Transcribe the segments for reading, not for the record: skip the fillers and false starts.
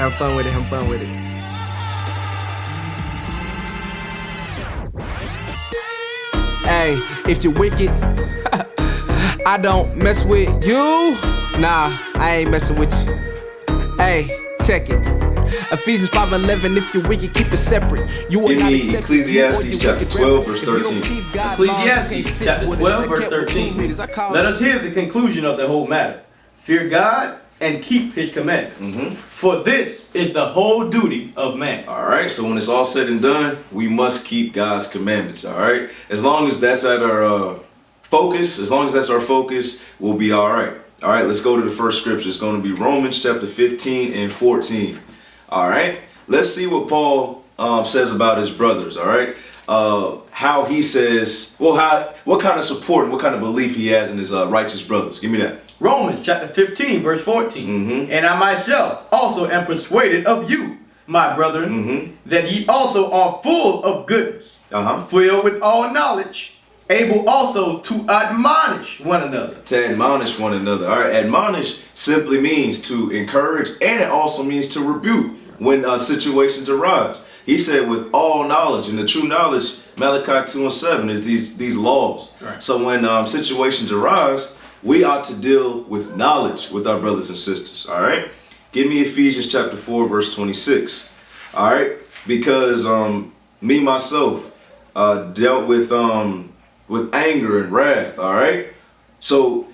Have fun with it. Have fun with it. Hey, if you're wicked, I don't mess with you. Nah, I ain't messing with you. Hey, check it. Ephesians 5:11. If you're wicked, keep it separate. You will not accept Ecclesiastes chapter 12, verse 13. Ecclesiastes chapter 12, verse 13. Let us hear the conclusion of the whole matter. Fear God and keep his commandments. For this is the whole duty of man. All right, so when it's all said and done, we must keep God's commandments. All right, as long as that's at our focus, we'll be all right. All right, let's go to the first scripture. It's going to be Romans chapter 15 and 14. All right, let's see what Paul says about his brothers. All right, how he says, what kind of support and what kind of belief he has in his righteous brothers. Give me that. Romans chapter 15, verse 14. And I myself also am persuaded of you, my brethren, that ye also are full of goodness, filled with all knowledge, able also to admonish one another. To admonish one another. All right, admonish simply means to encourage, and it also means to rebuke when situations arise. He said with all knowledge, and the true knowledge, Malachi 2 and 7, is these laws. Right. So when situations arise, we ought to deal with knowledge with our brothers and sisters. All right, give me Ephesians chapter 4, verse 26. All right, because me myself dealt with anger and wrath. All right, so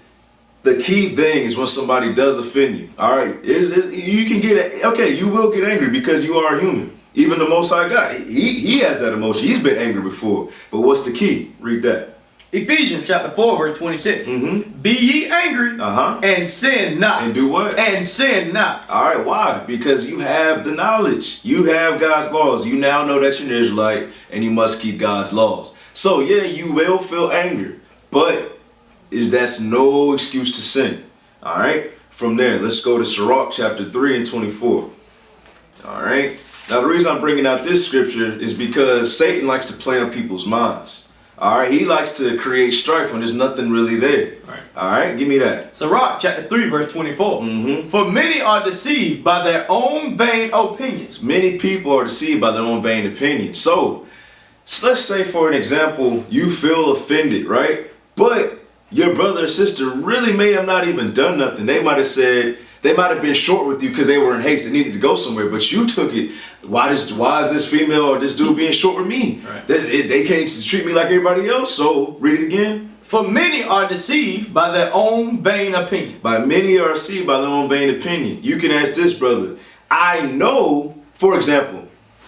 the key thing is when somebody does offend you. All right, you can get you will get angry because you are human. Even the Most High God, he has that emotion. He's been angry before. But what's the key? Read that. Ephesians chapter 4, verse 26. Be ye angry and sin not. And do what? And sin not. All right, why? Because you have the knowledge. You have God's laws. You now know that you're an Israelite and you must keep God's laws. So yeah, you will feel anger, but that's no excuse to sin. All right? From there, let's go to Sirach chapter 3 and 24. All right? Now the reason I'm bringing out this scripture is because Satan likes to play on people's minds. All right, he likes to create strife when there's nothing really there. All right, give me that. Sirach chapter 3, verse 24. For many are deceived by their own vain opinions. Many people are deceived by their own vain opinions. So let's say, for an example, you feel offended, right? But your brother or sister really may have not even done nothing. They might have been short with you because they were in haste. They needed to go somewhere, but you took it. Why is this female or this dude being short with me? Right. They can't treat me like everybody else. So read it again. For many are deceived by their own vain opinion. By many are deceived by their own vain opinion. You can ask this brother. I know, for example,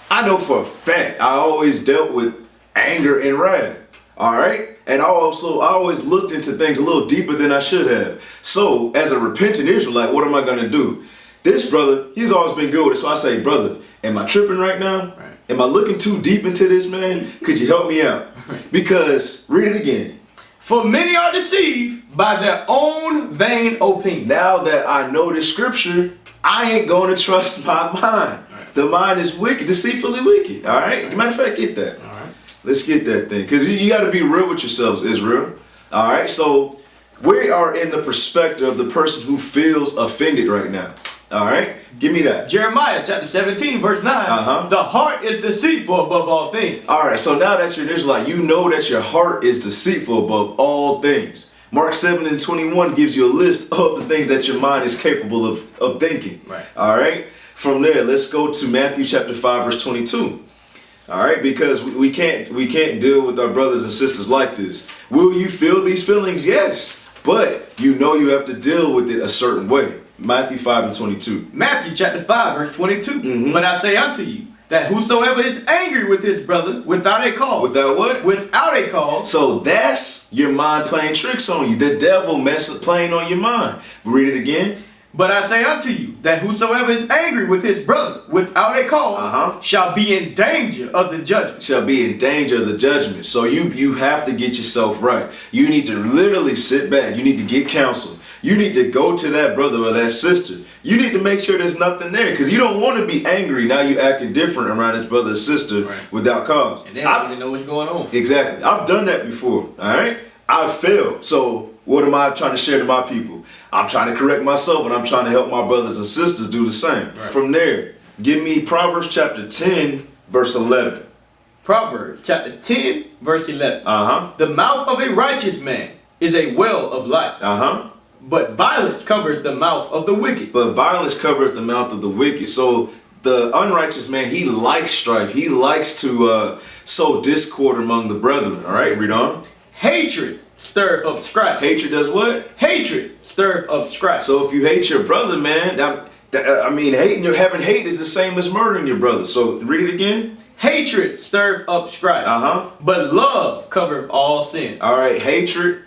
I know for a fact I always dealt with anger and wrath. All right. And I always looked into things a little deeper than I should have. So as a repentant Israelite, what am I going to do? This brother, he's always been good with it. So I say, brother, am I tripping right now? Right. Am I looking too deep into this, man? Could you help me out? Because, read it again. For many are deceived by their own vain opinion. Now that I know this scripture, I ain't going to trust my mind. Right. The mind is wicked, deceitfully wicked. All right? Right. Matter of fact, get that. Let's get that thing. Because you got to be real with yourselves, Israel. All right? So we are in the perspective of the person who feels offended right now. All right? Give me that. Jeremiah chapter 17, verse 9. The heart is deceitful above all things. All right. So now that you're an Israelite, you know that your heart is deceitful above all things. Mark 7 and 21 gives you a list of the things that your mind is capable of thinking. Right. All right? From there, let's go to Matthew chapter 5, verse 22. All right, because we can't deal with our brothers and sisters like this. Will you feel these feelings? Yes, but you know you have to deal with it a certain way. Matthew 5 and 22. Matthew chapter 5, verse 22. But I say unto you, that whosoever is angry with his brother without a cause. Without what? Without a cause. So that's your mind playing tricks on you. The devil playing on your mind. Read it again. But I say unto you, that whosoever is angry with his brother without a cause shall be in danger of the judgment. Shall be in danger of the judgment. So you have to get yourself right. You need to literally sit back. You need to get counsel. You need to go to that brother or that sister. You need to make sure there's nothing there, because you don't want to be angry. Now you acting different around his brother or sister without cause. And they don't even know what's going on. Exactly. I've done that before. All right. I've failed. So what am I trying to share to my people? I'm trying to correct myself and I'm trying to help my brothers and sisters do the same. Right. From there, give me Proverbs chapter 10, verse 11. Proverbs chapter 10, verse 11. The mouth of a righteous man is a well of life. But violence covereth the mouth of the wicked. But violence covereth the mouth of the wicked. So the unrighteous man, he likes strife. He likes to sow discord among the brethren. All right, read on. Hatred stirreth up strife. Hatred does what? Hatred stirreth up strife. So if you hate your brother, man, having hate is the same as murdering your brother. So read it again. Hatred stirreth up strife. But love covereth all sin. All right, hatred,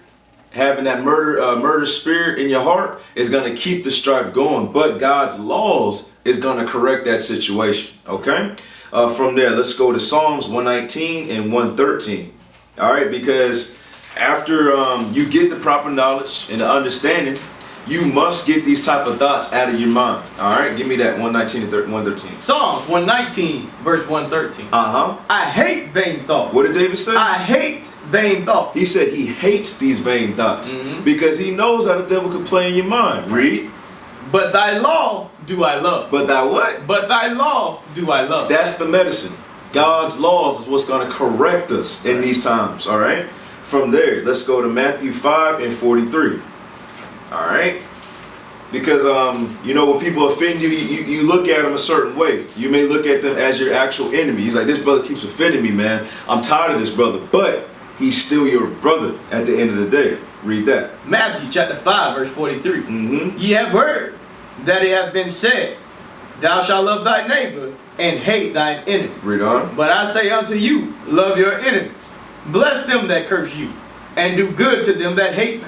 having that murder spirit in your heart is going to keep the strife going. But God's laws is going to correct that situation. Okay. From there, let's go to Psalms 119 and 113. All right, because after you get the proper knowledge and the understanding, you must get these type of thoughts out of your mind. All right, give me that 119 and 113. Psalms 119, verse 113. I hate vain thoughts. What did David say? I hate vain thoughts. He said he hates these vain thoughts because he knows how the devil can play in your mind. Read. But thy law do I love. But thy what? But thy law do I love. That's the medicine. God's laws is what's going to correct us in these times. All right. From there, let's go to Matthew 5 and 43. All right. Because, when people offend you, you look at them a certain way. You may look at them as your actual enemy. He's like, this brother keeps offending me, man. I'm tired of this brother. But he's still your brother at the end of the day. Read that. Matthew chapter 5, verse 43. Ye have heard that it hath been said, thou shalt love thy neighbor and hate thine enemy. Read on. But I say unto you, love your enemies. Bless them that curse you, and do good to them that hate you.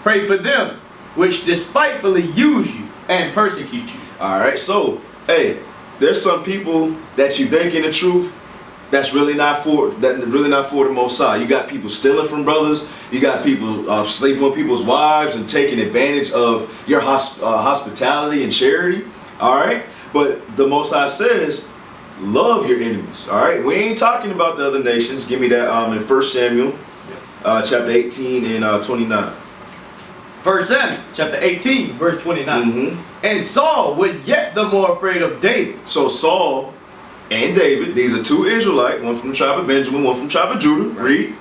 Pray for them which despitefully use you and persecute you. All right, so, hey, there's some people that you think in the truth that's really not for the Most High. You got people stealing from brothers. You got people sleeping with people's wives and taking advantage of your hospitality and charity. All right, but the Most High says, love your enemies. All right, we ain't talking about the other nations. Give me that in 1 Samuel chapter 18 and 29. 1 Samuel chapter 18 verse 29. And Saul was yet the more afraid of David. So Saul and David, these are two Israelites, one from the tribe of Benjamin, one from the tribe of Judah. Read.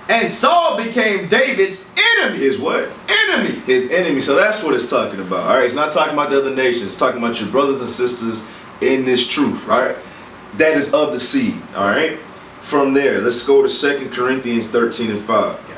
And Saul became David's enemy. His what? Enemy. His enemy. So that's what it's talking about. All right, it's not talking about the other nations. It's talking about your brothers and sisters in this truth. All right, that is of the seed. All right. From there, let's go to 2 Corinthians 13 and 5. Gotcha.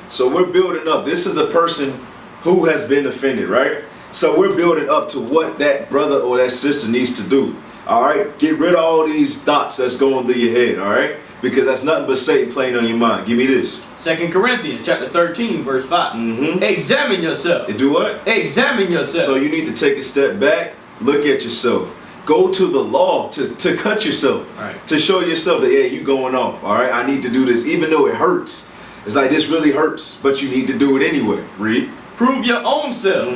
So we're building up. This is the person who has been offended, right? So we're building up to what that brother or that sister needs to do. All right, get rid of all these thoughts that's going through your head. All right, because that's nothing but Satan playing on your mind. Give me this. 2 Corinthians chapter 13 verse 5. Examine yourself. And do what? Examine yourself. So you need to take a step back, look at yourself, go to the law to cut yourself, to show yourself that, yeah, you going off. All right, I need to do this, even though it hurts. It's like, this really hurts, but you need to do it anyway. Read. Prove your own self.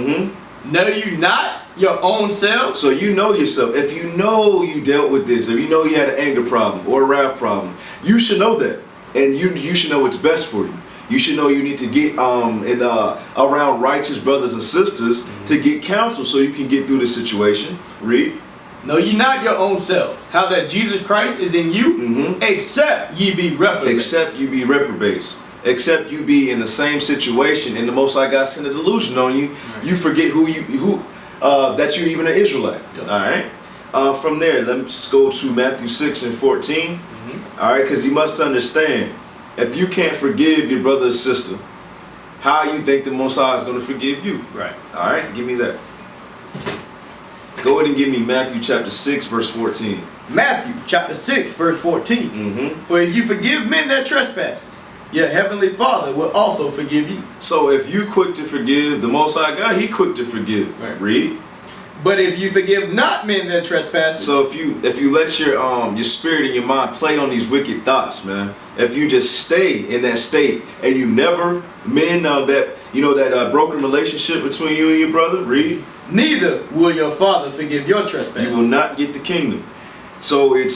Know you not your own self? So you know yourself. If you know you dealt with this, if you know you had an anger problem or a wrath problem, you should know that. And you should know what's best for you. You should know you need to get around righteous brothers and sisters to get counsel so you can get through the situation. Read. Know ye not your own selves, how that Jesus Christ is in you, except ye be reprobates. Except you be reprobates. Except you be in the same situation and the Most High God sent a delusion on you. You forget that you're even an Israelite. All right. From there, let's go to Matthew 6 and 14. All right, because you must understand, if you can't forgive your brother or sister, how you think the Most High is going to forgive you? Right. All right, give me that. Go ahead and give me Matthew chapter 6 verse 14. Matthew chapter 6 verse 14. For if you forgive men their trespasses, your heavenly Father will also forgive you. So if you quick to forgive, the Most High God, He quick to forgive. Right. Read. But if you forgive not men their trespasses. So if you let your spirit and your mind play on these wicked thoughts, man. If you just stay in that state and you never mend that broken relationship between you and your brother, read. Neither will your Father forgive your trespasses. You will not get the kingdom. So it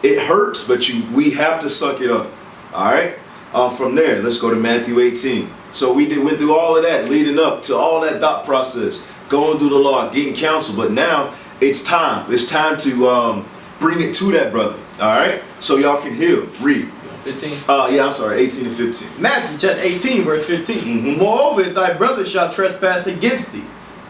hurts, but we have to suck it up. All right. From there, let's go to Matthew 18. So we went through all of that, leading up to all that thought process, going through the law, getting counsel. But now it's time. It's time to bring it to that brother. All right? So y'all can heal. Read. 15. Yeah, I'm sorry, 18 and 15. Matthew chapter 18, verse 15. Moreover, if thy brother shall trespass against thee,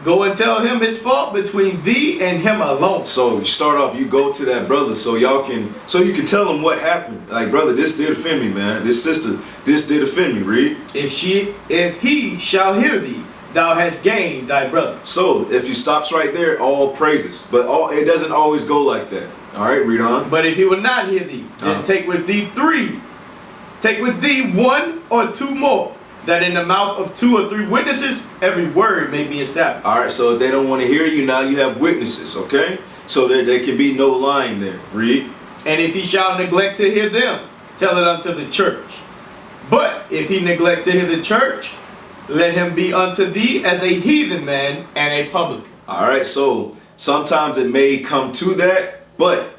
go and tell him his fault between thee and him alone. So you start off, you go to that brother so you can tell him what happened. Like, brother, this did offend me, man. This sister, this did offend me. Read. If he shall hear thee, thou hast gained thy brother. So if you stops right there, all praises. But it doesn't always go like that. All right, read on. But if he will not hear thee, then take with thee one or two more, that in the mouth of 2 or 3 witnesses, every word may be established. All right, so if they don't want to hear you, now you have witnesses, okay? So there can be no lying there. Read. And if he shall neglect to hear them, tell it unto the church. But if he neglect to hear the church, let him be unto thee as a heathen man and a publican. All right, so sometimes it may come to that, but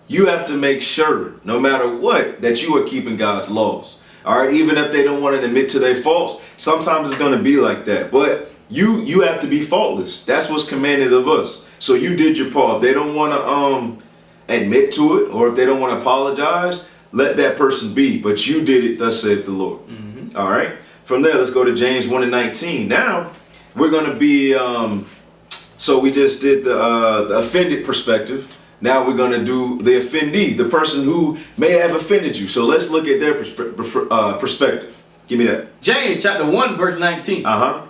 you have to make sure, no matter what, that you are keeping God's laws. All right, even if they don't want to admit to their faults, sometimes it's going to be like that. But you have to be faultless. That's what's commanded of us. So you did your part. If they don't want to admit to it, or if they don't want to apologize, let that person be. But you did it, thus saith the Lord. All right. From there, let's go to James 1 and 19. Now we're going to be. So we just did the offended perspective. Now we're going to do the offendee, the person who may have offended you. So let's look at their perspective. Give me that. James chapter 1 verse 19.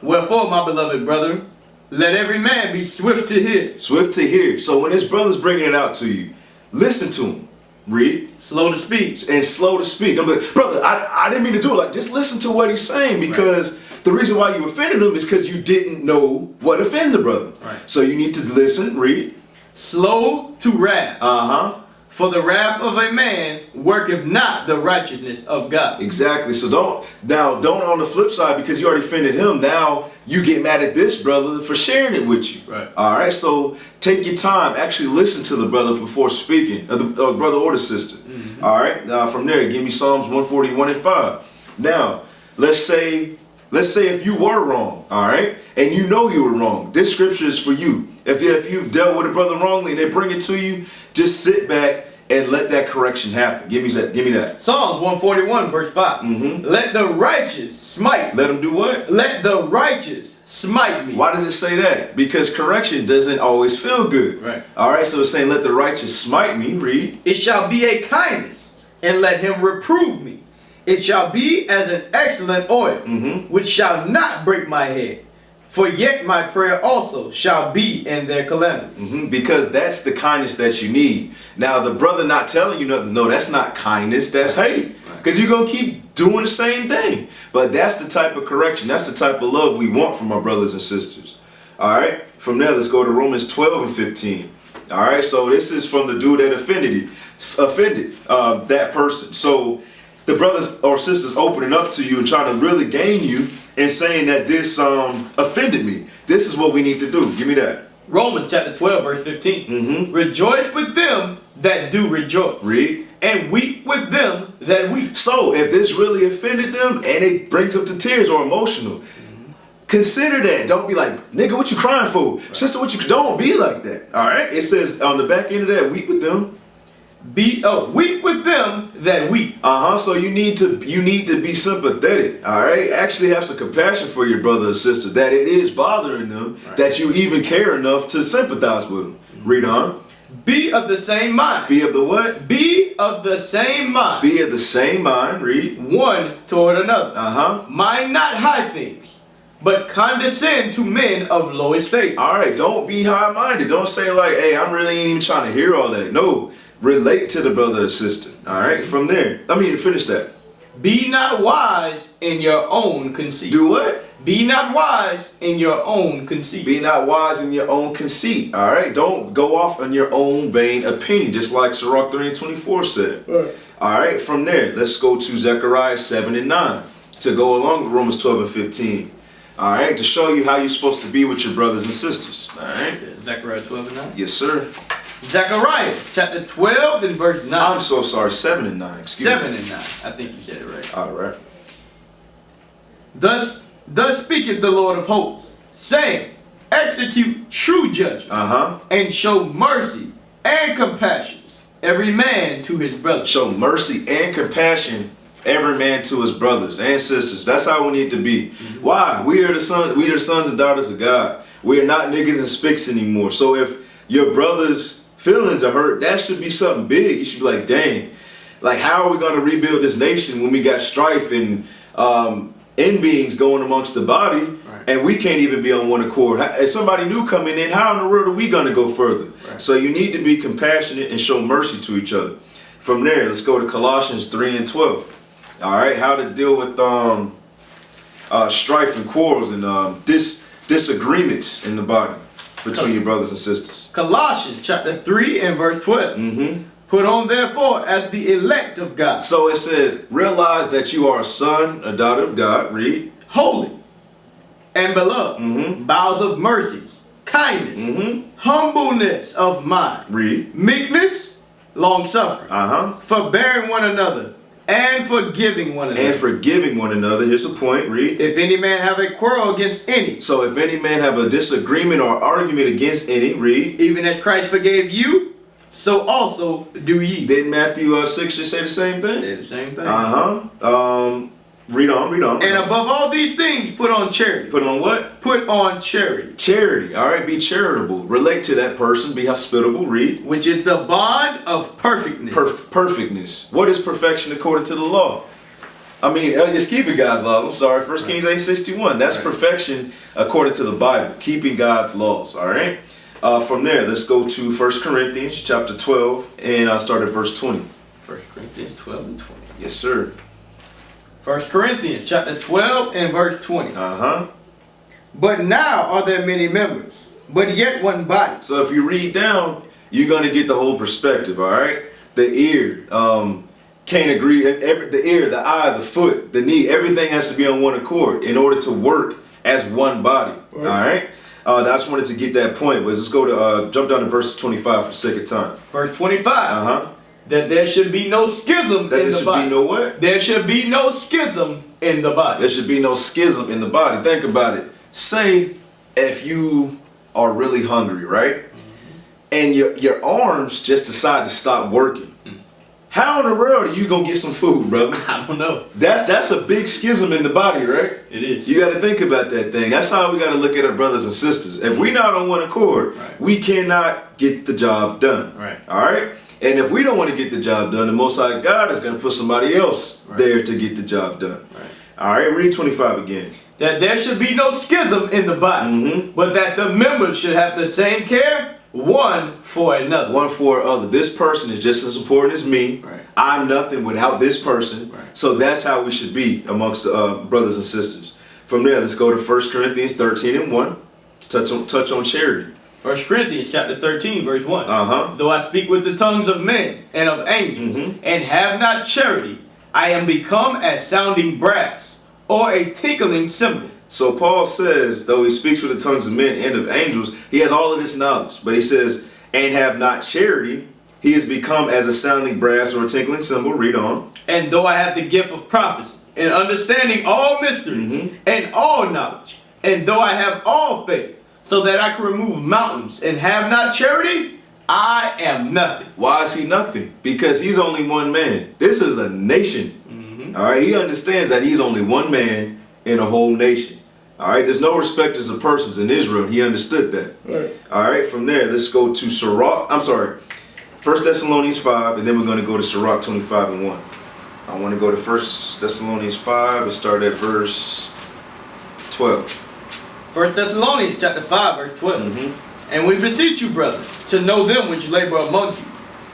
Wherefore, my beloved brethren, let every man be swift to hear. Swift to hear. So when his brother's bringing it out to you, listen to him. Read. Slow to speak. And slow to speak. I'm like, brother, I didn't mean to do it. Like, just listen to what he's saying, because the reason why you offended him is because you didn't know what offended the brother. So you need to listen. Read. Slow to wrath. For the wrath of a man worketh not the righteousness of God. Exactly. So don't on the flip side, because you already offended him, now you get mad at this brother for sharing it with you. All right. So take your time. Actually listen to the brother before speaking, or the brother or the sister. All right. From there, give me Psalms 141 and 5. Now, let's say if you were wrong, all right, and you know you were wrong, this scripture is for you. If you've dealt with a brother wrongly and they bring it to you, just sit back and let that correction happen. Give me that. Psalms 141 verse 5. Let the righteous smite. Let them do what? Let the righteous smite me. Why does it say that? Because correction doesn't always feel good. All right, so it's saying let the righteous smite me. Read. It shall be a kindness, and let him reprove me. It shall be as an excellent oil, which shall not break my head. For yet my prayer also shall be in their calamity. Because that's the kindness that you need. Now, the brother not telling you nothing, no, that's not kindness, that's hate. Because you're going to keep doing the same thing. But that's the type of correction, that's the type of love we want from our brothers and sisters. All right, from there, let's go to Romans 12 and 15. All right, so this is from the dude that offended that person. So the brothers or sisters opening up to you and trying to really gain you, and saying that this offended me. This is what we need to do. Give me that. Romans chapter 12 verse 15. Rejoice with them that do rejoice. Read. And weep with them that weep. So if this really offended them and it brings up to tears or emotional, consider that. Don't be like, nigga, what you crying for? Sister, don't be like that. All right. It says on the back end of that, weep with them. Weep with them that weep. So you need to be sympathetic. All right, actually have some compassion for your brother or sister that it is bothering them, that you even care enough to sympathize with them. Read on. Be of the same mind. Be of the what? Be of the same mind. Be of the same mind. Read. One toward another. Mind not high things, but condescend to men of low estate. All right, don't be high-minded. Don't say like, hey, I'm really ain't even trying to hear all that. No. Relate to the brother or sister. All right. From there, finish that. Be not wise in your own conceit. Do what? Be not wise in your own conceit. Be not wise in your own conceit. All right. Don't go off on your own vain opinion, just like Sirach 3 and 24 said. All right. From there, let's go to Zechariah 7 and 9 to go along with Romans 12 and 15. All right. To show you how you're supposed to be with your brothers and sisters. All right. Zechariah 12 and 9. Yes, sir. Zechariah chapter 12 and verse 9. I'm so sorry, 7 and 9. Excuse me. 7 and 9. I think you said it right. All right. Thus Thus speaketh the Lord of hosts, saying, execute true judgment, and show mercy and compassion, every man to his brother. Show mercy and compassion, every man to his brothers and sisters. That's how we need to be. Why? We are the sons and daughters of God. We are not niggas and spicks anymore. So if your brother's feelings are hurt, that should be something big. You should be like, dang, like how are we going to rebuild this nation when we got strife and envyings going amongst the body, and we can't even be on one accord? If somebody new coming in, how in the world are we going to go further? So you need to be compassionate and show mercy to each other. From there, let's go to Colossians 3 and 12. All right, how to deal with strife and quarrels and disagreements in the body between your brothers and sisters. Colossians chapter 3 and verse 12. Put on therefore as the elect of God. So it says, realize that you are a son, a daughter of God. Read. Holy and beloved, bowels of mercies, kindness, humbleness of mind. Read. Meekness, long suffering, forbearing one another, and forgiving one another. And forgiving one another. Here's the point. Read. If any man have a quarrel against any. So if any man have a disagreement or argument against any, read. Even as Christ forgave you, so also do ye. Didn't Matthew 6 just say the same thing? Say the same thing. Read on. And above all these things, put on charity. Put on what? Put on charity. Charity. All right, be charitable. Relate to that person. Be hospitable. Read. Which is the bond of perfectness. Perfectness. What is perfection according to the law? I mean, it's keeping God's laws. I'm sorry. 1 Kings 8:61. That's perfection according to the Bible. Keeping God's laws. All right. From there, let's go to 1 Corinthians chapter 12, and I'll start at verse 20. 1 Corinthians 12 and 20. Yes, sir. 1 Corinthians chapter 12 and verse 20. But now are there many members, but yet one body. So if you read down, you're going to get the whole perspective, all right? The ear can't agree. The ear, the eye, the foot, the knee, everything has to be on one accord in order to work as one body, all right? I just wanted to get that point, but let's go to, jump down to verse 25 for the sake of time. Verse 25. That there should be no schism in the body. There should be no what? There should be no schism in the body. There should be no schism in the body. Think about it. Say if you are really hungry, right? And your arms just decide to stop working. How in the world are you going to get some food, brother? I don't know. That's a big schism in the body, right? It is. You got to think about that thing. That's how we got to look at our brothers and sisters. If we're not on one accord, we cannot get the job done. All right? And if we don't want to get the job done, the Most High God is going to put somebody else there to get the job done. All right, read 25 again. That there should be no schism in the body, but that the members should have the same care, one for another. One for other. This person is just as important as me. I'm nothing without this person. So that's how we should be amongst brothers and sisters. From there, let's go to 1 Corinthians 13 and 1. Let's touch on charity. 1 Corinthians chapter 13 verse 1. Though I speak with the tongues of men and of angels, and have not charity, I am become as sounding brass, or a tinkling cymbal. So Paul says, though he speaks with the tongues of men and of angels, he has all of this knowledge. But he says, and have not charity, he has become as a sounding brass or a tinkling cymbal. Read on. And though I have the gift of prophecy, and understanding all mysteries, and all knowledge, and though I have all faith, so that I can remove mountains, and have not charity, I am nothing. Why is he nothing? Because he's only one man. This is a nation. All right, he understands that he's only one man in a whole nation. All right, there's no respecters of persons in Israel. He understood that. All right, from there, let's go to Sirach. I'm sorry, 1 Thessalonians 5, and then we're going to go to Sirach 25 and 1. I want to go to 1 Thessalonians 5 and start at verse 12. 1 Thessalonians chapter 5 verse 12. And we beseech you, brethren, to know them which labor among you,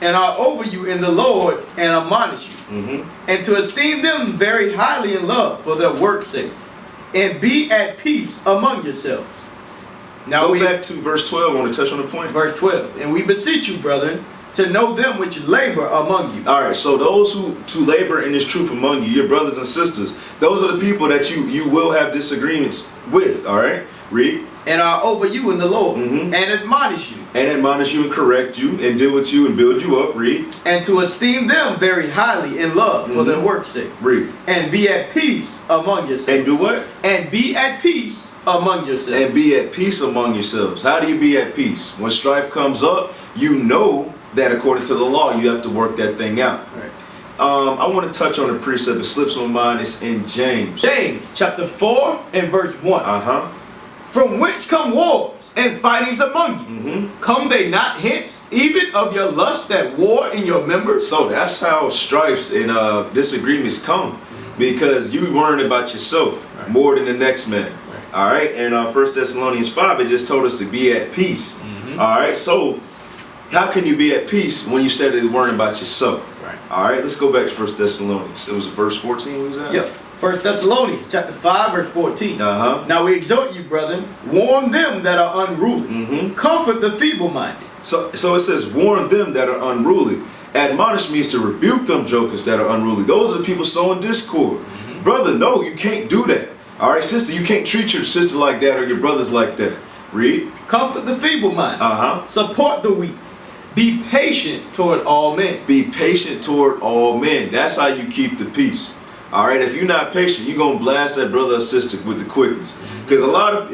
and are over you in the Lord, and admonish you, and to esteem them very highly in love for their work's sake, and be at peace among yourselves. Now go back to verse 12. I want to touch on the point. Verse 12. And we beseech you, brethren, to know them which labor among you. All right, so those who labor in this truth among you, your brothers and sisters, those are the people that you will have disagreements with, all right? Read. And are over you in the Lord, and admonish you. And admonish you and correct you and deal with you and build you up. Read. And to esteem them very highly in love for their work's sake. Read. And be at peace among yourselves. And do what? And be at peace among yourselves. And be at peace among yourselves. How do you be at peace? When strife comes up, you know that according to the law, you have to work that thing out. Right. I want to touch on a precept. It slips on mine. It's in James. James chapter 4 and verse 1. From whence come wars and fightings among you? Come they not hence, even of your lust that war in your members? So that's how strifes and disagreements come, because you worrying about yourself more than the next man. All right, and 1 Thessalonians 5, it just told us to be at peace. All right, so how can you be at peace when you steadily worrying about yourself? All right, let's go back to 1 Thessalonians. It was verse 14. What was that? Yep. 1 Thessalonians chapter 5 verse 14. Now we exhort you, brethren, warn them that are unruly. Comfort the feeble-minded. So it says warn them that are unruly. Admonish means to rebuke them jokers that are unruly. Those are the people sowing discord. Brother, no, you can't do that. All right, sister, you can't treat your sister like that or your brothers like that. Read. Comfort the feeble-minded. Support the weak. Be patient toward all men. Be patient toward all men. That's how you keep the peace. All right, if you're not patient, you're going to blast that brother or sister with the quickness. Because a lot of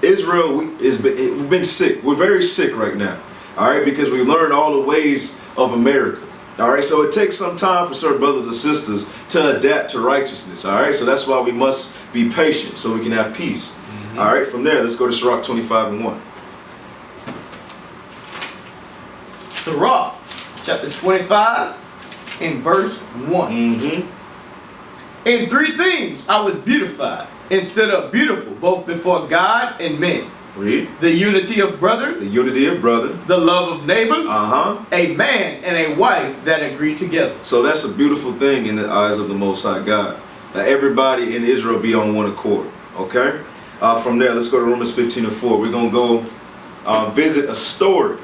Israel, we've been sick. We're very sick right now. All right, because we learned all the ways of America. All right, so it takes some time for certain brothers and sisters to adapt to righteousness. All right, so that's why we must be patient so we can have peace. All right, from there, let's go to Sirach 25 and 1. Sirach chapter 25 in verse 1. In three things I was beautified, instead of beautiful, both before God and men. Read. The unity of brethren. The unity of brethren. The love of neighbors. A man and a wife that agree together. So that's a beautiful thing in the eyes of the Most High God, that everybody in Israel be on one accord. Okay? From there, let's go to Romans 15 and 4. We're going to go visit a story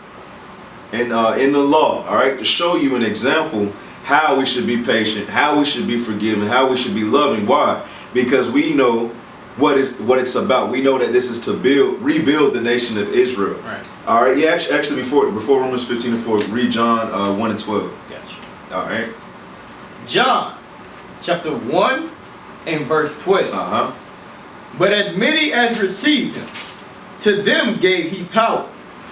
in the law, all right, to show you an example how we should be patient, how we should be forgiving, how we should be loving. Why? Because we know what it's about. We know that this is to rebuild the nation of Israel. Right. All right. Yeah. Actually, before Romans 15 and 4, read John 1 and 12. Gotcha. All right. John chapter 1 and verse 12. But as many as received him, to them gave he power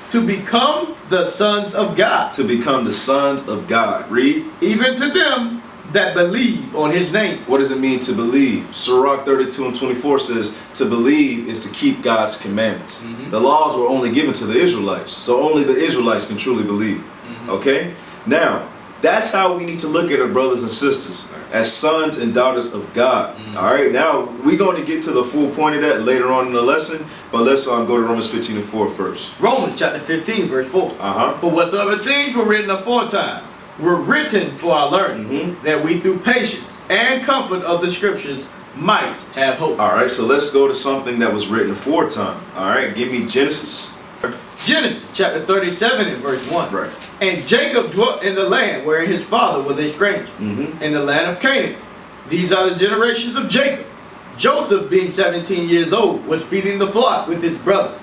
to become the sons of God. To become the sons of God. Read. Even to them that believe on his name. What does it mean to believe? Sirach 32 and 24 says to believe is to keep God's commandments. The laws were only given to the Israelites, so only the Israelites can truly believe. Okay? Now, that's how we need to look at our brothers and sisters as sons and daughters of God. All right, now we're going to get to the full point of that later on in the lesson, but let's go to Romans 15 and 4 first. Romans chapter 15 verse 4. For whatsoever things were written aforetime were written for our learning, that we through patience and comfort of the scriptures might have hope. All right, so let's go to something that was written aforetime. All right, give me Genesis. Genesis chapter 37 and verse 1. Right. And Jacob dwelt in the land wherein his father was a stranger, in the land of Canaan. These are the generations of Jacob. Joseph, being 17 years old, was feeding the flock with his brother.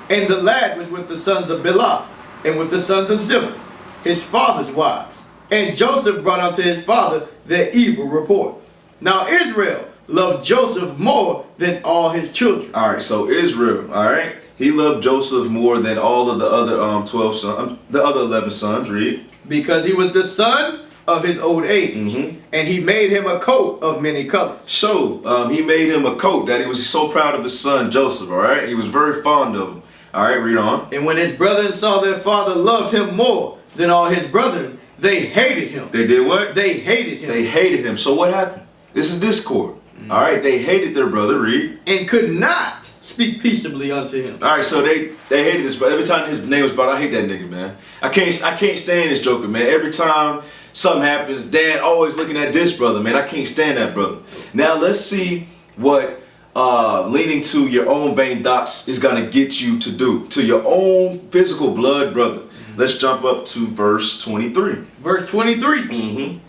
And the lad was with the sons of Bilhah, and with the sons of Zilpah, his father's wives. And Joseph brought unto his father their evil report. Now Israel loved Joseph more than all his children. All right, so Israel, all right, he loved Joseph more than all of the other 12 sons, the other 11 sons. Read. Because he was the son of his old age, and he made him a coat of many colors. So he made him a coat that he was so proud of his son Joseph. All right, he was very fond of him. All right, read on. And when his brethren saw their father loved him more than all his brethren, they hated him. They did what? They hated him. They hated him. So what happened? This is discord. All right, they hated their brother. Read. And could not speak peaceably unto him. All right, so they hated this, but every time his name was brought, I hate that nigga, man. I can't stand this joker, man. Every time something happens, dad always looking at this brother, man. I can't stand that brother. Now let's see what leaning to your own vain thoughts is gonna get you to do to your own physical blood brother. Let's jump up to verse 23. Verse 23.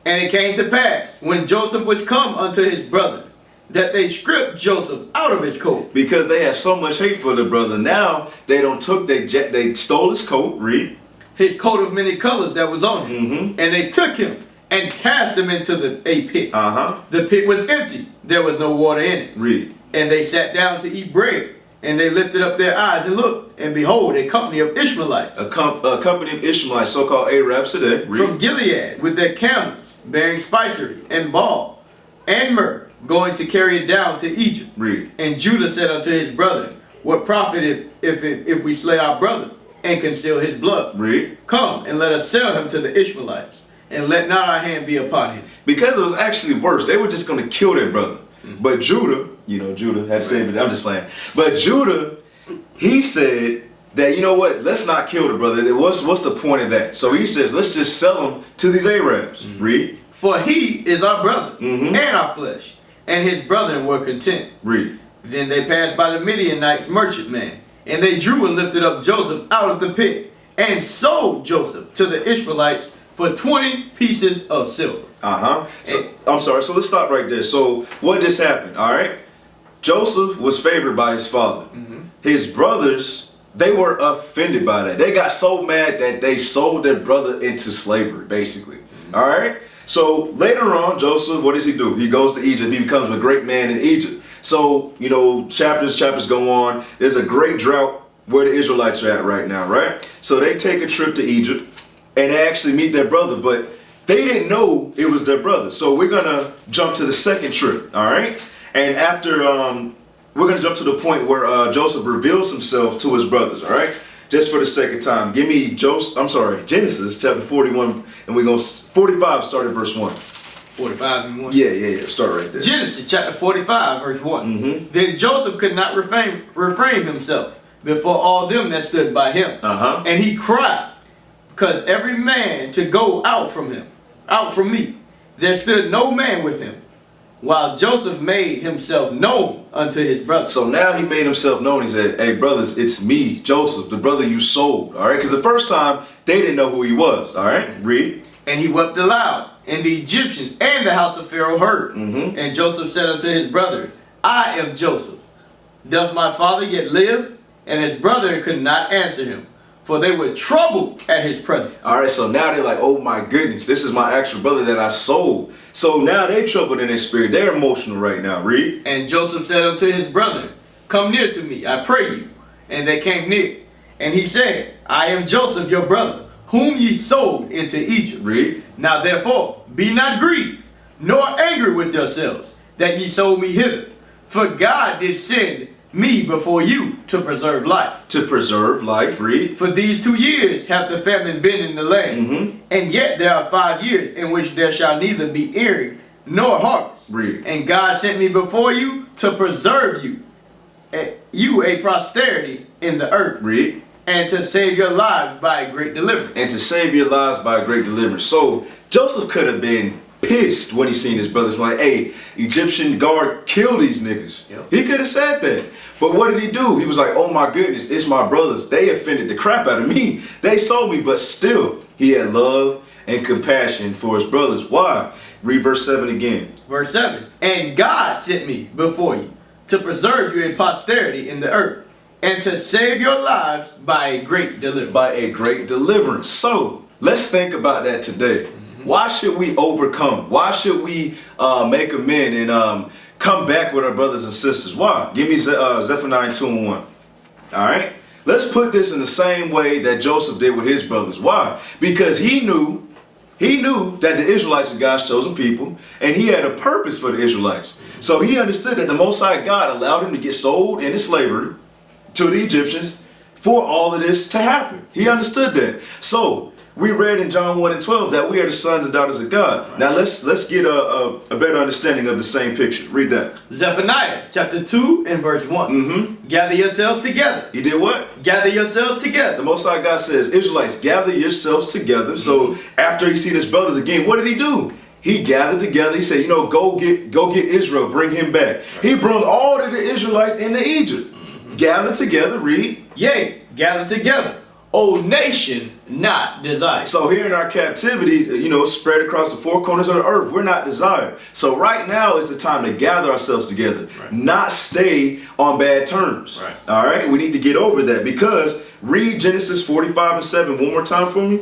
And it came to pass, when Joseph was come unto his brother, that they stripped Joseph out of his coat. Because they had so much hate for the brother. Now they they stole his coat. Read. His coat of many colors that was on him. And they took him and cast him into a pit. The pit was empty. There was no water in it. Read. And they sat down to eat bread. And they lifted up their eyes and looked, and behold, a company of Ishmaelites. A company of Ishmaelites, so-called Arabs today. Read. From Gilead, with their camels, bearing spicery and balm and myrrh, going to carry it down to Egypt. Read. And Judah said unto his brethren, what profit if we slay our brother and conceal his blood? Read. Come and let us sell him to the Ishmaelites, and let not our hand be upon him. Because it was actually worse. They were just going to kill their brother. But Judah, Judah had to say it. I'm just playing. But Judah, he said that, you know what, let's not kill the brother. What's the point of that? So he says, let's just sell him to these Arabs. Read. For he is our brother and our flesh, and his brethren were content. Read. Then they passed by the Midianites merchantmen, and they drew and lifted up Joseph out of the pit, and sold Joseph to the Ishmaelites for 20 pieces of silver. So, I'm sorry, so let's stop right there. So what just happened, all right? Joseph was favored by his father. His brothers, they were offended by that. They got so mad that they sold their brother into slavery, basically. All right? So later on, Joseph, what does he do? He goes to Egypt. He becomes a great man in Egypt. So, chapters go on. There's a great drought where the Israelites are at right now, right? So they take a trip to Egypt, and they actually meet their brother, but they didn't know it was their brother. So we're going to jump to the second trip, all right? And after, we're going to jump to the point where Joseph reveals himself to his brothers, all right? Just for the sake of time. Give me Genesis chapter 41, and we're going to, 45, start at verse 1. 45 and 1? Yeah, start right there. Genesis chapter 45, verse 1. Then Joseph could not refrain himself before all them that stood by him. And he cried, because every man to go out from me. There stood no man with him, while Joseph made himself known unto his brothers. So now he made himself known. He said, hey, brothers, it's me, Joseph, the brother you sold. All right? Because the first time, they didn't know who he was. All right? Read. And he wept aloud, and the Egyptians and the house of Pharaoh heard. And Joseph said unto his brethren, I am Joseph. Doth my father yet live? And his brethren could not answer him, for they were troubled at his presence. All right, so now they're like, oh my goodness, this is my actual brother that I sold. So now they're troubled in their spirit. They're emotional right now. Read. And Joseph said unto his brethren, come near to me, I pray you. And they came near. And he said, I am Joseph your brother, whom ye sold into Egypt. Read. Now therefore, be not grieved, nor angry with yourselves, that ye sold me hither. For God did send me before you to preserve life. To preserve life, read. For these 2 years hath the famine been in the land, and yet there are 5 years in which there shall neither be earing nor harvest. Read. And God sent me before you to preserve you a posterity in the earth. Read. And to save your lives by a great deliverance. And to save your lives by a great deliverance. So Joseph could have been pissed when he seen his brothers like, hey, Egyptian guard, kill these niggas. He could have said that. But what did he do? He was like, oh my goodness, it's my brothers. They offended the crap out of me. They sold me, but still he had love and compassion for his brothers. Why? Read verse 7 again. Verse 7. And God sent me before you to preserve you a posterity in the earth, and to save your lives by a great deliverance. By a great deliverance. So let's think about that today. Why should we overcome? Why should we make amend and come back with our brothers and sisters? Why? Give me Zephaniah 2 and 1. All right? Let's put this in the same way that Joseph did with his brothers. Why? Because he knew that the Israelites are God's chosen people, and he had a purpose for the Israelites. So he understood that the Most High God allowed him to get sold into slavery to the Egyptians for all of this to happen. He understood that. So we read in John 1 and 12 that we are the sons and daughters of God. Now let's get a better understanding of the same picture. Read that. Zephaniah chapter 2 and verse 1. Gather yourselves together. He did what? Gather yourselves together. The Most High God says, Israelites, gather yourselves together. So after he seen his brothers again, what did he do? He gathered together. He said, go get Israel, bring him back. He brought all of the Israelites into Egypt. Gather together, read. Yea, gather together O nation not desired. So here in our captivity, spread across the four corners of the earth, we're not desired. So right now is the time to gather ourselves together, not stay on bad terms. Right. All right, we need to get over that, because read Genesis 45:7 one more time for me.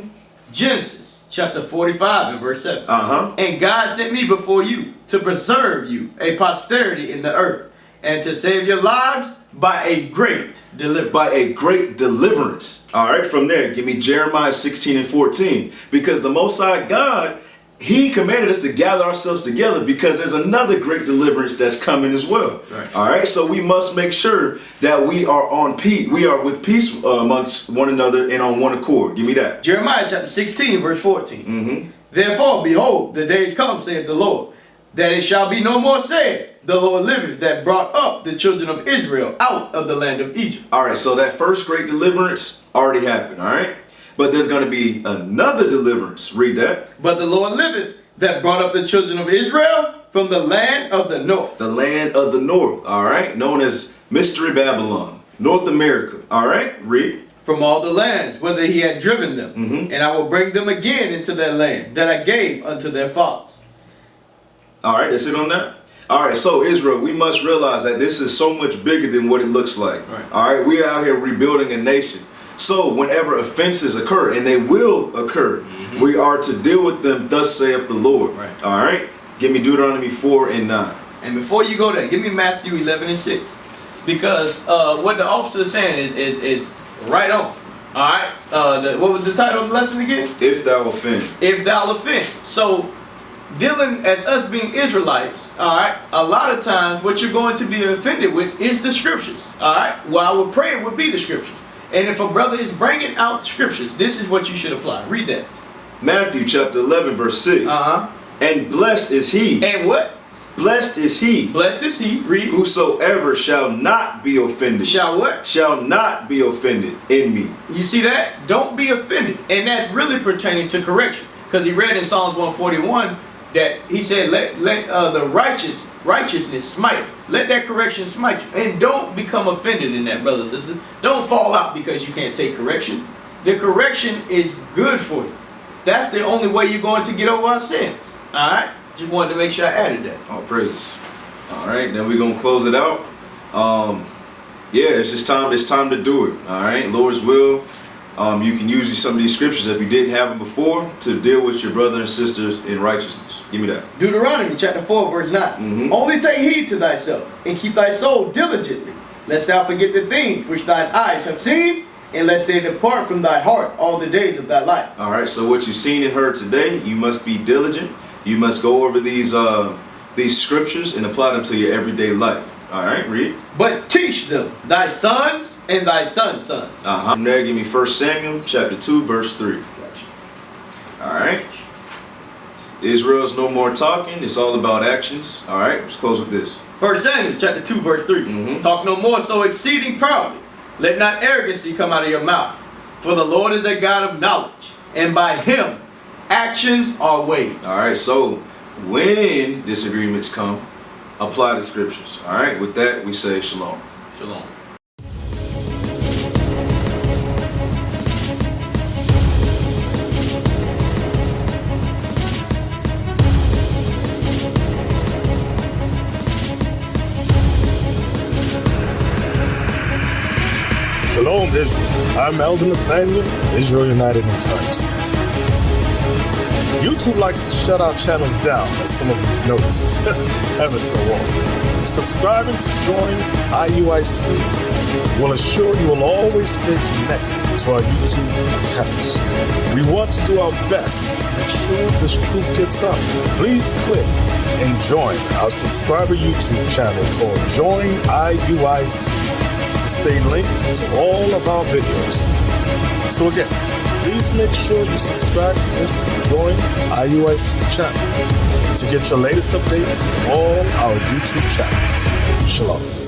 Genesis chapter 45 and verse 7. Uh-huh. And God sent me before you to preserve you a posterity in the earth, and to save your lives by a great deliverance. By a great deliverance. All right, from there, give me Jeremiah 16:14. Because the Most High God, He commanded us to gather ourselves together, because there's another great deliverance that's coming as well. Right. All right, so we must make sure that we are on peace. We are with peace amongst one another and on one accord. Give me that. Jeremiah chapter 16 verse 14. Mm-hmm. Therefore, behold, the days come, saith the Lord, that it shall be no more said, the Lord liveth, that brought up the children of Israel out of the land of Egypt. All right, so that first great deliverance already happened, all right? But there's going to be another deliverance. Read that. But the Lord liveth, that brought up the children of Israel from the land of the north. The land of the north, all right? Known as Mystery Babylon, North America, all right? Read. From all the lands whither he had driven them. Mm-hmm. And I will bring them again into their land, that I gave unto their fathers. All right, that's it on that. All right, so Israel, we must realize that this is so much bigger than what it looks like. Right. All right, we are out here rebuilding a nation. So whenever offenses occur, and they will occur, we are to deal with them, thus saith the Lord. Right. All right, give me Deuteronomy 4 and 9. And before you go there, give me Matthew 11 and 6. Because what the officer is saying is right on. All right, what was the title of the lesson again? If thou offend. If thou offend. So, dealing as us being Israelites, all right, a lot of times what you're going to be offended with is the scriptures, all right? Well, I would pray it would be the scriptures. And if a brother is bringing out scriptures, this is what you should apply. Read that. Matthew chapter 11 verse 6. Uh-huh. And blessed is he. And what? Blessed is he. Blessed is he. Read. Whosoever shall not be offended. Shall what? Shall not be offended in me. You see that? Don't be offended. And that's really pertaining to correction. Because he read in Psalms 141 that he said, let the righteousness smite. Let that correction smite you. And don't become offended in that, brothers and sisters. Don't fall out because you can't take correction. The correction is good for you. That's the only way you're going to get over our sins. Alright? Just wanted to make sure I added that. All praises. All right, then we're going to close it out. Yeah, it's just time. It's time to do it. All right, Lord's will. You can use some of these scriptures if you didn't have them before to deal with your brother and sisters in righteousness. Give me that. Deuteronomy chapter 4 verse 9. Mm-hmm. Only take heed to thyself and keep thy soul diligently, lest thou forget the things which thine eyes have seen, and lest they depart from thy heart all the days of thy life. All right, so what you've seen and heard today, you must be diligent. You must go over these scriptures and apply them to your everyday life. All right, read. But teach them thy sons and thy sons' sons. From there, give me 1 Samuel chapter 2, verse 3. Gotcha. All right. Israel's no more talking. It's all about actions. All right, let's close with this. 1 Samuel chapter 2 verse 3. Mm-hmm. Talk no more so exceeding proudly. Let not arrogancy come out of your mouth. For the Lord is a God of knowledge, and by him actions are weighed. All right, so when disagreements come, apply the scriptures. All right, with that, we say shalom. Shalom. Shalom, Israel. I'm Elder Nathaniel of Israel United in Christ. YouTube likes to shut our channels down, as some of you have noticed, ever so often. Subscribing to join IUIC will assure you will always stay connected to our YouTube accounts. We want to do our best to make sure this truth gets out. Please click and join our subscriber YouTube channel called Join IUIC to stay linked to all of our videos. So again, please make sure you subscribe to this Join IUIC channel to get your latest updates from all our YouTube channels. Shalom.